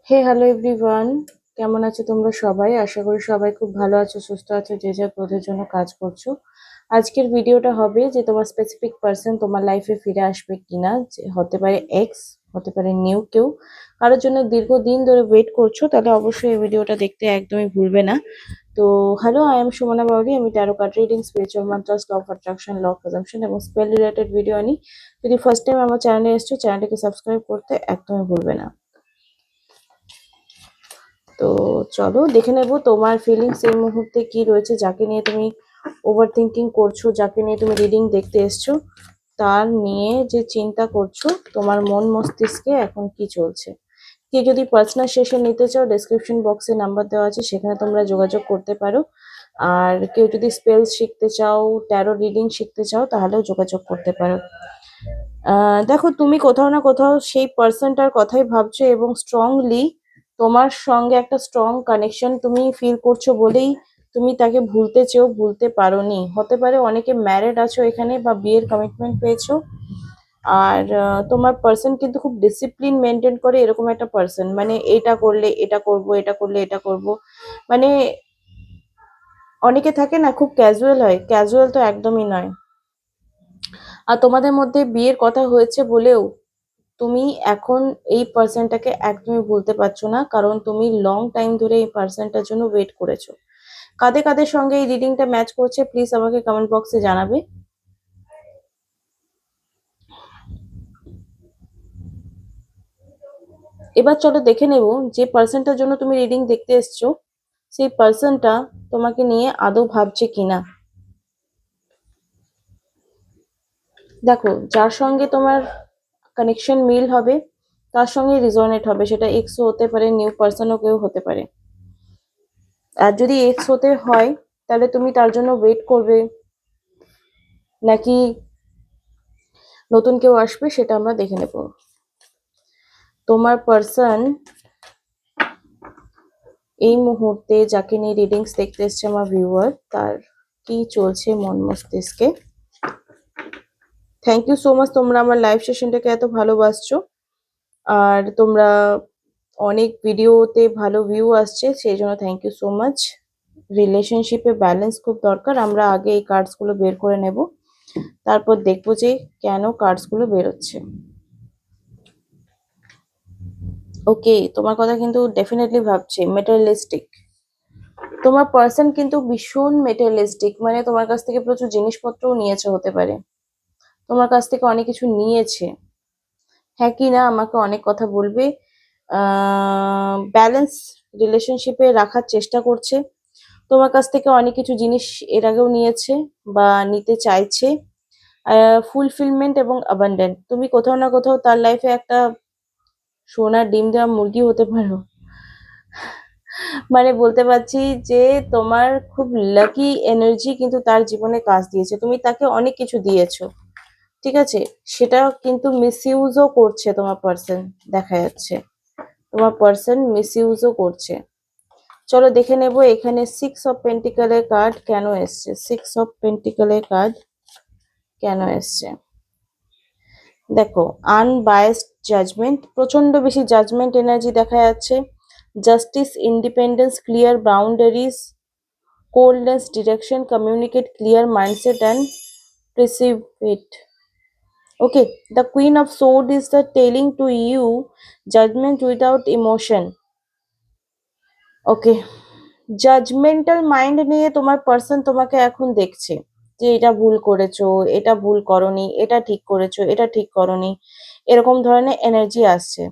হে hello everyone, কেমন আছো তোমরা সবাই? আশা করি সবাই খুব ভালো আছো, সুস্থ আছো, যে যার গ্রোথের জন্য কাজ করছো। আজকের ভিডিওটা হবে যে তোমার স্পেসিফিক পার্সন তোমার লাইফে ফিরে আসবে কিনা। যে হতে পারে এক্স, হতে পারে নিউ কেউ। কারোর জন্য দীর্ঘদিন ধরে ওয়েট করছো, তাহলে অবশ্যই এই ভিডিওটা দেখতে একদমই ভুলবে না। তো hello, I am Sumana Bauri. আমি tarot card reading, spiritual mantras, law of attraction, law of consumption এবং স্পেল রিলেটেড ভিডিও আনি। যদি ফার্স্ট টাইম আমার চ্যানেলে এসছো, চ্যানেলটিকে সাবস্ক্রাইব করতে একদমই ভুলবে না। তো চলো দেখে নেব তোমার ফিলিংস এই মুহূর্তে কি রয়েছে, যাকে নিয়ে তুমি ওভার থিঙ্কিং করছো, যাকে নিয়ে তুমি রিডিং দেখতে এসছো, তার নিয়ে যে চিন্তা করছো, তোমার মন মস্তিষ্কে এখন কি চলছে। কেউ যদি পার্সোনাল সেশন নিতে চাও, ডেসক্রিপশন বক্সে নাম্বার দেওয়া আছে, সেখানে তোমরা যোগাযোগ করতে পারো। আর কেউ যদি স্পেল শিখতে চাও, ট্যারো রিডিং শিখতে চাও, তাহলেও যোগাযোগ করতে পারো। দেখো, তুমি কোথাও না কোথাও সেই পার্সনটার কথাই ভাবছো এবং স্ট্রংলি তোমার সঙ্গে একটা স্ট্রং কানেকশন তুমি ফিল করছো বলেই তুমি তাকে ভুলতে চেয়েও ভুলতে পারোনি। হতে পারে অনেকে ম্যারিড আছো এখানে বা বিয়ের কমিটমেন্ট পেয়েছো। আর তোমার পার্সন কিন্তু খুব ডিসিপ্লিন মেনটেন করে, এরকম একটা পার্সন, মানে এটা করলে এটা করব, এটা করলে এটা করব, মানে অনেকে থাকে না খুব ক্যাজুয়াল হয়, ক্যাজুয়াল তো একদমই নয়। আর তোমাদের মধ্যে বিয়ের কথা হয়েছে বলেও তুমি এখন এই পার্সনটাকে একদমই ভুলতে পারছো না, কারণ তুমি লং টাইম ধরে এই পার্সনটার জন্য ওয়েট করেছো। কাদের কাদের সঙ্গে এই রিডিংটা ম্যাচ করছে প্লিজ আমাকে কমেন্ট বক্সে জানাবে। এবার চলো দেখে নেব যে পার্সনটার জন্য তুমি রিডিং দেখতে এসছো, সেই পার্সনটা তোমাকে নিয়ে আদৌ ভাবছে কিনা। দেখো, যার সঙ্গে তোমার কানেকশন মিল হবে তার সঙ্গে রিজনেট হবে, সেটা এক্সও হতে পারে, নিউ পার্সনও কেউ হতে পারে। আর যদি এক্স হতে হয়, তাহলে তুমি তার জন্য ওয়েট করবে, নাকি নতুন কেউ আসবে, সেটা আমরা দেখে নেব। তোমার পার্সন এই মুহূর্তে যাকে নিয়ে রিডিংস দেখতে এসছে আমার ভিউয়ার, তার কি চলছে মন মস্তিষ্কে। থ্যাংক ইউ সো মাচ, তোমরা আমার লাইভ সেশনটাকে এত ভালোবাসছো। আর তোমরা অনেক ভিডিওতে ভালো ভিউ আসছে, সেই জন্য থ্যাংক ইউ সো মাচ। রিলেশনশিপে ব্যালেন্স খুব দরকার, আমরা আগে এই কার্ডসগুলো বের করে নেব, তারপর দেখবো যে কেন কার্ডসগুলো বেরোচ্ছে। ওকে, তোমার কথা কিন্তু ডেফিনেটলি ভাবছে মেটেরিয়ালিস্টিক। তোমার পার্সন কিন্তু ভীষণ মেটেরিয়ালিস্টিক, মানে তোমার কাছ থেকে প্রচুর জিনিসপত্রও নিয়েছে, হতে পারে তোমার কাছ থেকে অনেক কিছু নিয়েছে। হ্যাঁ কি না আমাকে অনেক কথা বলবে। ব্যালেন্স রিলেশনশিপে রাখার চেষ্টা করছে, তোমার কাছ থেকে অনেক কিছু জিনিস এর আগেও নিয়েছে বা নিতে চাইছে। ফুলফিলমেন্ট এবং অ্যাবান্ডেন্ট, তুমি কোথাও না কোথাও তার লাইফে একটা সোনার ডিম দেওয়া মুরগি হতে পারো। মানে বলতে পারছি যে তোমার খুব লাকি এনার্জি কিন্তু তার জীবনে কাজ দিয়েছে, তুমি তাকে অনেক কিছু দিয়েছো, ঠিক আছে, সেটা কিন্তু মিসইউজও করছে তোমার পার্সন, দেখা যাচ্ছে তোমার পার্সন মিসইউজও করছে। চলো দেখে নেব এখানে সিক্স অফ পেন্টিকলের কার্ড কেন এসছে, সিক্স অফ পেন্টিকলের কার্ড কেন এসছে। দেখো, আনবায়াসড জাজমেন্ট, প্রচন্ড বেশি জাজমেন্ট এনার্জি দেখা যাচ্ছে। Justice, independence, clear boundaries, coldness, direction, communicate clear mindset and perceive it. Okay, the Queen of Swords is the telling to you judgment without emotion. Okay, judgmental mind নিয়ে তোমার person তোমাকে এখন দেখছে যে এটা ভুল করেছো, এটা ভুল করনি, এটা ঠিক করেছো, এটা ঠিক করনি, এরকম ধরনের এনার্জি আসছে।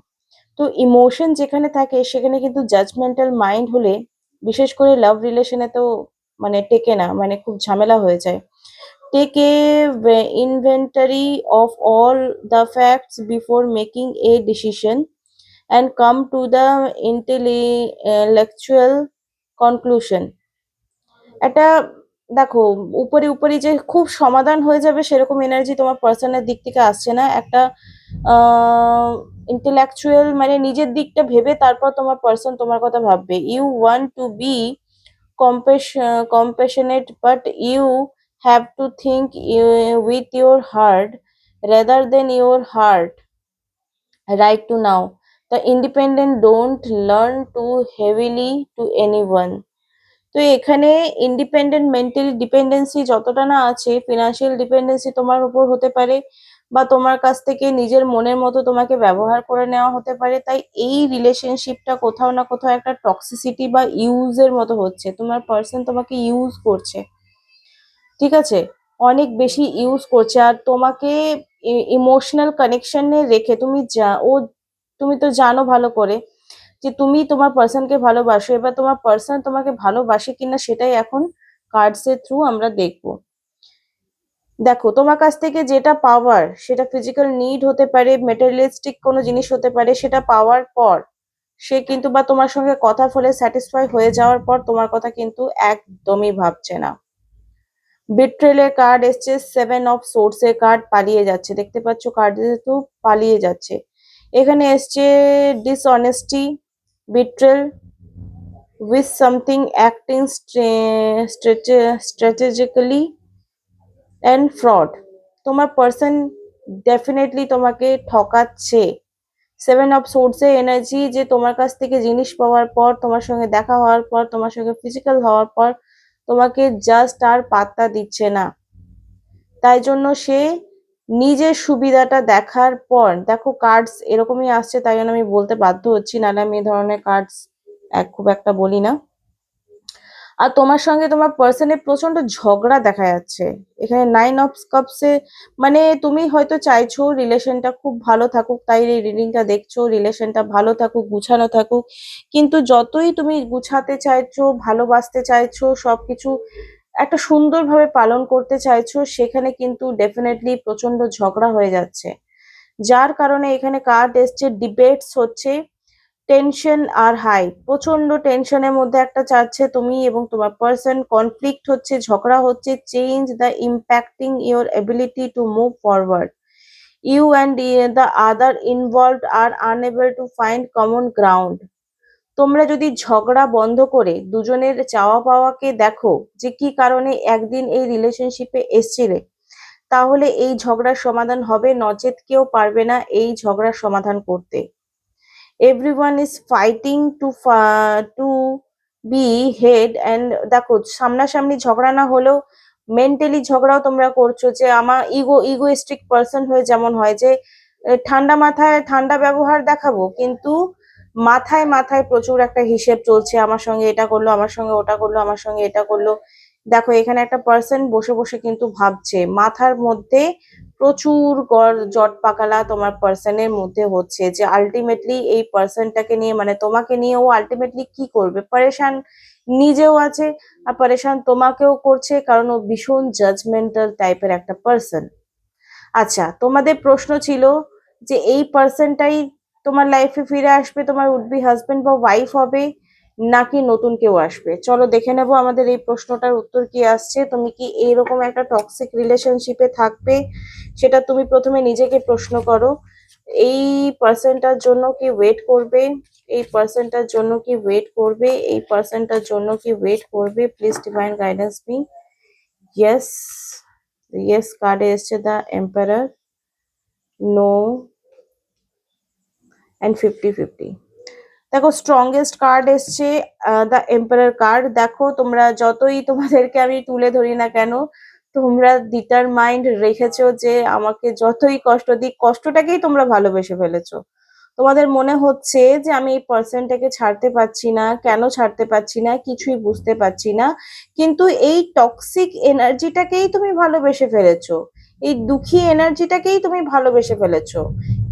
তো ইমোশন যেখানে থাকে সেখানে কিন্তু জাজমেন্টাল মাইন্ড হলে, বিশেষ করে লাভ রিলেশনে তো মানে টেকে না, মানে খুব ঝামেলা হয়ে যায়। Take a inventory of all the facts before making a decision and come to the intellectual conclusion. এটা দেখো, উপরে উপরে যে খুব সমাধান হয়ে যাবে সেরকম এনার্জি তোমার পার্সনের দিক থেকে আসছে না। একটা ইন্টেলেকচুয়াল, মানে নিজের দিকটা ভেবে তারপর তোমার পার্সন তোমার কথা ভাববে। You want to be compassionate, but you have to think with your heart rather than your heart right to now. The independent don't learn to heavily two anyone. তো এখানে ইন্ডিপেন্ডেন্ট মেন্টাল ডিপেন্ডেন্সি যতটা না আছে, financial dependency তোমার উপর হতে পারে, বা তোমার কাছ থেকে নিজের মনের মতো তোমাকে ব্যবহার করে নেওয়া হতে পারে। তাই এই রিলেশনশিপটা কোথাও না কোথাও একটা টক্সিসিটি বা ইউজের মতো হচ্ছে, তোমার পার্সন তোমাকে ইউজ করছে, ঠিক আছে, অনেক বেশি ইউজ করছে। আর তোমাকে ইমোশনাল কানেকশনে রেখে তুমি তো জানো ভালো করে যে তুমি তোমার পার্সনকে ভালোবাসো, এবার তোমার পার্সন তোমাকে ভালোবাসে কিনা সেটাই এখন কার্ডস এর থ্রু আমরা দেখবো। দেখো, তোমার কাছ থেকে যেটা পাওয়ার সেটা ফিজিক্যাল নিড হতে পারে, মেটেরিয়ালিস্টিক কোনো জিনিস হতে পারে, সেটা পাওয়ার পর সে কিন্তু, বা তোমার সঙ্গে কথা বলে স্যাটিসফাই হয়ে যাওয়ার পর তোমার কথা কিন্তু একদমই ভাবছে না। বিট্রেলের কার্ড এসছে, 7 অফ সোর্স এর কার্ড, পালিয়ে যাচ্ছে, দেখতে পাচ্ছ কার্ড যেহেতু পালিয়ে যাচ্ছে। এখানে এসছে dishonesty, betrayal, with something, acting strategically, and fraud. তোমার পার্সন ডেফিনেটলি তোমাকে ঠকাচ্ছে। 7 অফ সোর্স এর এনার্জি যে তোমার কাছ থেকে জিনিস পাওয়ার পর, তোমার সঙ্গে দেখা হওয়ার পর, তোমার সঙ্গে ফিজিক্যাল হওয়ার পর তোমাকে জাস্ট আর পাত্তা দিচ্ছে না। তাই জন্য সে নিজের সুবিধাটা দেখার পর, দেখো কার্ডস এরকমই আসছে, তাই জন্য আমি বলতে বাধ্য হচ্ছি, নাহলে আমি এই ধরনের কার্ডস খুব একটা বলি না। আর তোমার সঙ্গে তোমার পার্সনের প্রচন্ড ঝগড়া দেখা যাচ্ছে এখানে 9 অফ কাপসে। মানে তুমি হয়তো চাইছো রিলেশনটা খুব ভালো থাকুক, তাই এই রিডিংটা দেখছো, রিলেশনটা ভালো থাকুক, গুছানো থাকুক, কিন্তু যতই তুমি গুছাতে চাইছো, ভালোবাসতে চাইছো, সবকিছু একটা সুন্দরভাবে পালন করতে চাইছো, সেখানে কিন্তু ডেফিনেটলি প্রচন্ড ঝগড়া হয়ে যাচ্ছে। যার কারণে এখানে কার্ড এসছে, ডিবেটস হচ্ছে, টেনশন আর হাই, প্রচন্ড টেনশনের মধ্যে একটা চাচ্ছে তুমি এবং তোমার পার্সন, কনফ্লিক্ট হচ্ছে, ঝগড়া হচ্ছে, change the impacting your ability to move forward, you and the other involved are unable to find common ground. তোমরা যদি ঝগড়া বন্ধ করে দুজনের চাওয়া পাওয়াকে দেখো যে কি কারণে একদিন এই রিলেশনশিপে এসছিলে, তাহলে এই ঝগড়ার সমাধান হবে, নচেত কেউ পারবে না এই ঝগড়ার সমাধান করতে। Everyone is fighting to be head and, দেখো সামনাসামনি ঝগড়া না হলেও মেন্টালি ঝগড়াও তোমরা করছো, যে আমার ইগোইস্টিক পার্সন হয়ে যেমন হয় যে ঠান্ডা মাথায় ঠান্ডা ব্যবহার দেখাবো, কিন্তু মাথায় মাথায় প্রচুর একটা হিসেব চলছে, আমার সঙ্গে এটা করলো, আমার সঙ্গে ওটা করলো, আমার সঙ্গে এটা করলো। দেখো এখানে একটা পার্সন বসে বসে কিন্তু ভাবছে, মাথার মধ্যে প্রচুর জট পাকালা তোমার পার্সনের মধ্যে হচ্ছে, যে আলটিমেটলি এই পার্সনটাকে নিয়ে, মানে তোমাকে নিয়ে ও আলটিমেটলি কি করবে, পরেশান নিজেও আছে আর পরেশান তোমাকেও করছে, কারণ ও ভীষণ জাজমেন্টাল টাইপের একটা পার্সন। আচ্ছা, তোমাদের প্রশ্ন ছিল যে এই পার্সনটাই তোমার লাইফে ফিরে আসবে, তোমার উড বি হাজবেন্ড বা ওয়াইফ হবে, নাকি নতুন কেউ আসবে। চলো দেখে নেবো আমাদের এই প্রশ্নটার উত্তর কি আসছে। তুমি কি এইরকম একটা টক্সিক রিলেশনশিপে থাকবে, সেটা তুমি প্রথমে নিজেকে প্রশ্ন করো। এই পার্সনটার জন্য কি ওয়েট করবে, এই পার্সনটার জন্য কি ওয়েট করবে, এই পার্সনটার জন্য কি ওয়েট করবে, please divine guidance me. Yes, yes কার্ডে এসছে দ্য এম্পারার, নো, অ্যান্ড 50-50। দেখো স্ট্রংগেস্ট কার্ড এসছে দ্য এম্পারার কার্ড। দেখো তোমরা যতই তোমাদেরকে আমি তুলে ধরি না কেন, তোমরা ডিটারমাইন্ড রেখেছো যে আমাকে যতই কষ্ট দিই, কষ্টটাকেই তোমরা ভালোবেসে ফেলেছো। তোমাদের মনে হচ্ছে যে আমি এই পার্সনটাকে ছাড়তে পারছি না, কেন ছাড়তে পারছি না কিছুই বুঝতে পারছি না, কিন্তু এই টক্সিক এনার্জিটাকেই তুমি ভালোবেসে ফেলেছো, এই দুঃখী এনার্জিটাকেই তুমি ভালোবেসে ফেলেছো।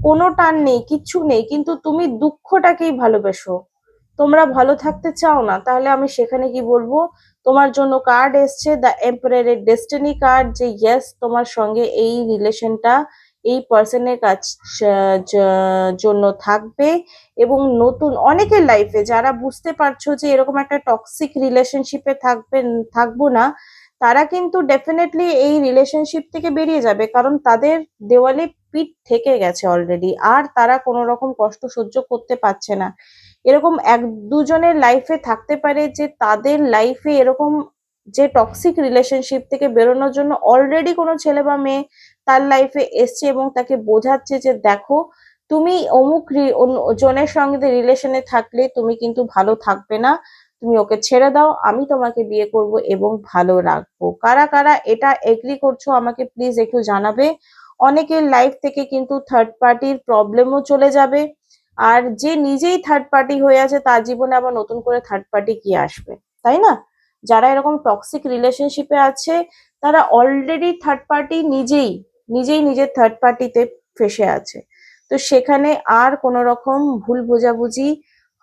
কোনো টান নেই, কিচ্ছু নেই, কিন্তু তুমি দুঃখটাকেই ভালোবেসো। তোমরা ভালো থাকতে চাও না, তাহলে আমি সেখানে কি বলবো, তোমার জন্য কার্ড এসছে দ্য এম্পারারের ডেস্টিনি কার্ড, যে ইয়েস তোমার সঙ্গে এই রিলেশনটা এই পার্সনের কাছ জন্য থাকবে, এবং নতুন অনেকের লাইফে যারা বুঝতে পারছো যে এরকম একটা টক্সিক রিলেশনশিপে থাকবো না, তারা কিন্তু ডেফিনেটলি এই রিলেশনশিপ থেকে বেরিয়ে যাবে, কারণ তাদের দেওয়ালে পিঠ থেকে গেছে অলরেডি, আর তারা কোনো রকম কষ্ট সহ্য করতে পারছে না। এরকম এক দুজনের লাইফে থাকতে পারে যে তাদের লাইফে এরকম, যে টক্সিক রিলেশনশিপ থেকে বেরোনোর জন্য অলরেডি কোনো ছেলে বা মেয়ে তার লাইফে এসছে এবং তাকে বোঝাচ্ছে যে দেখো তুমি অমুক জনের সঙ্গে রিলেশনে থাকলে তুমি কিন্তু ভালো থাকবে না, তুমি ওকে ছেড়ে দাও, আমি তোমাকে বিয়ে করব এবং ভালো রাখবো। কারা কারা এটা এগ্রি করছো আমাকে প্লিজ একটু জানাবে। অনেকের লাইফ থেকে কিন্তু থার্ড পার্টির প্রবলেমও চলে যাবে, আর যে নিজেই থার্ড পার্টি হয়ে আছে তার জীবনে আবার নতুন করে থার্ড পার্টি কি আসবে, তাই না? যারা এরকম টক্সিক রিলেশনশিপে আছে তারা অলরেডি থার্ড পার্টি, নিজেই নিজেই নিজের থার্ড পার্টিতে ফেসে আছে। তো সেখানে আর কোনো রকম ভুল বোঝাবুঝি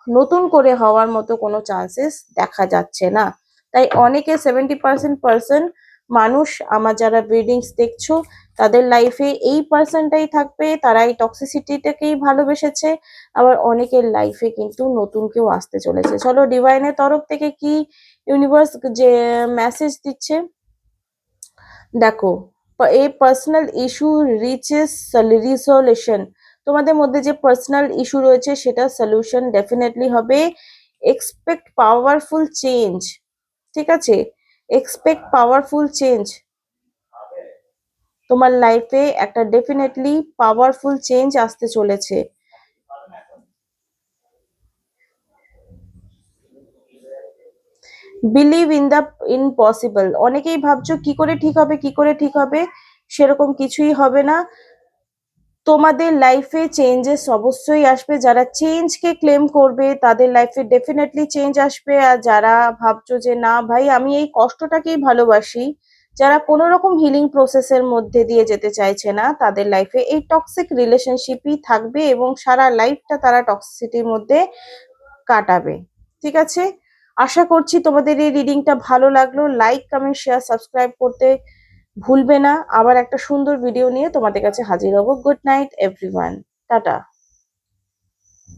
নতুন করে হওয়ার মতো কোনো চান্সেস দেখা যাচ্ছে না। তাই অনেকে 70% মানুষ, আমার যারা রিডিংস দেখছো, তাদের লাইফে এই পার্সনটাই থাকবে, তারা এই টক্সিসিটিটাকেই ভালোবেসেছে। আবার অনেকের লাইফে কিন্তু নতুন কেউ আসতে চলেছে। চলো ডিভাইনের তরফ থেকে কি ইউনিভার্স যে মেসেজ দিচ্ছে দেখো। এই পার্সোনাল ইস্যু রিচেস রিসলিউশন, তোমাদের মধ্যে যে পার্সোনাল ইস্যু রয়েছে সেটা সলিউশন ডেফিনেটলি হবে। এক্সপেক্ট পাওয়ারফুল চেঞ্জ, ঠিক আছে? এক্সপেক্ট পাওয়ারফুল চেঞ্জ, তোমার লাইফে একটা ডেফিনেটলি পাওয়ারফুল চেঞ্জ আসতে চলেছে। বিলিভ ইন দ্য ইম্পসিবল, অনেকেই ভাবছো কি করে ঠিক হবে, কি করে ঠিক হবে, সেরকম কিছুই হবে না। তোমাদের লাইফে চেঞ্জেস অবশ্যই আসবে। যারা চেঞ্জকে ক্লেম করবে তাদের লাইফে ডেফিনেটলি চেঞ্জ আসবে। আর যারা ভাবছো যে না ভাই আমি এই কষ্টটাকেই ভালোবাসি, যারা কোনো রকম হিলিং প্রসেসের মধ্যে দিয়ে যেতে চাইছে না, তাদের লাইফে এই টক্সিক রিলেশনশিপই থাকবে এবং সারা লাইফটা তারা টক্সিসিটির মধ্যে কাটাবে। ঠিক আছে, আশা করছি তোমাদের এই রিডিংটা ভালো লাগলো। লাইক, কমেন্ট, শেয়ার, সাবস্ক্রাইব করতে ভুলবে না। আবার একটা সুন্দর ভিডিও নিয়ে তোমাদের কাছে হাজির হব। Good night everyone, tata.